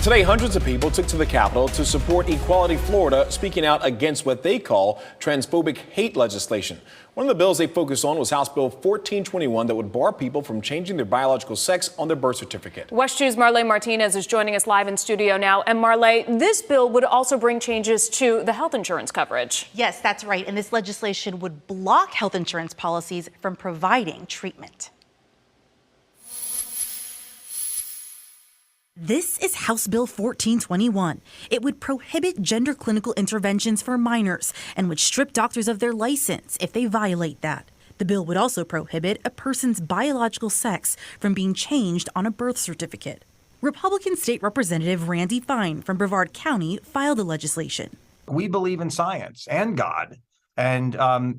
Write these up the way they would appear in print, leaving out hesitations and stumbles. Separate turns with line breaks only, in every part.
Today, hundreds of people took to the Capitol to support Equality Florida, speaking out against what they call transphobic hate legislation. One of the bills they focused on was House Bill 1421 that would bar people from changing their biological sex on their birth certificate.
WESH 2's Marley Martinez is joining us live in studio now. And Marley, this bill would also bring changes to the health insurance coverage.
Yes, that's right. And this legislation would block health insurance policies from providing treatment. This is House Bill 1421. It would prohibit gender clinical interventions for minors and would strip doctors of their license if they violate that. The bill would also prohibit a person's biological sex from being changed on a birth certificate. Republican State Representative Randy Fine from Brevard County filed the legislation.
We believe in science and God. And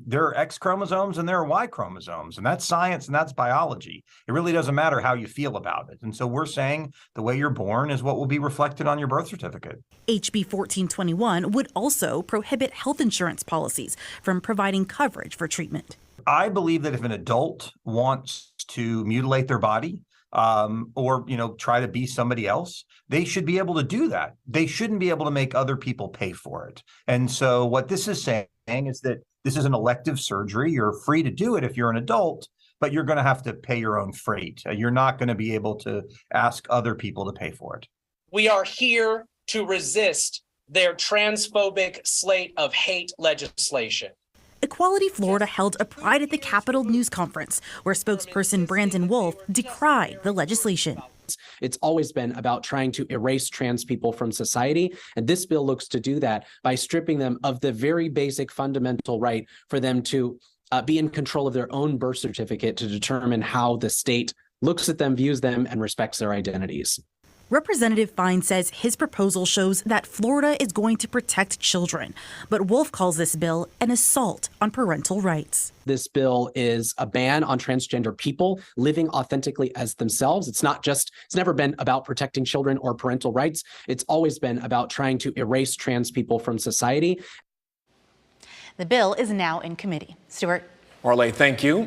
there are X chromosomes and there are Y chromosomes, and that's science and that's biology. It really doesn't matter how you feel about it. And so we're saying the way you're born is what will be reflected on your birth certificate.
HB 1421 would also prohibit health insurance policies from providing coverage for treatment.
I believe that if an adult wants to mutilate their body, or try to be somebody else, they should be able to do that. They shouldn't be able to make other people pay for it. And so what this is saying is that this is an elective surgery. You're free to do it if you're an adult, but you're going to have to pay your own freight. You're not going to be able to ask other people to pay for it.
We are here to resist their transphobic slate of hate legislation.
Equality Florida held a Pride at the Capitol news conference where spokesperson Brandon Wolf decried the legislation.
It's always been about trying to erase trans people from society, and this bill looks to do that by stripping them of the very basic fundamental right for them to be in control of their own birth certificate to determine how the state looks at them, views them, and respects their identities.
Representative Fine says his proposal shows that Florida is going to protect children, but Wolf calls this bill an assault on parental rights.
This bill is a ban on transgender people living authentically as themselves. It's never been about protecting children or parental rights. It's always been about trying to erase trans people from society.
The bill is now in committee. Stuart.
Marley, thank you.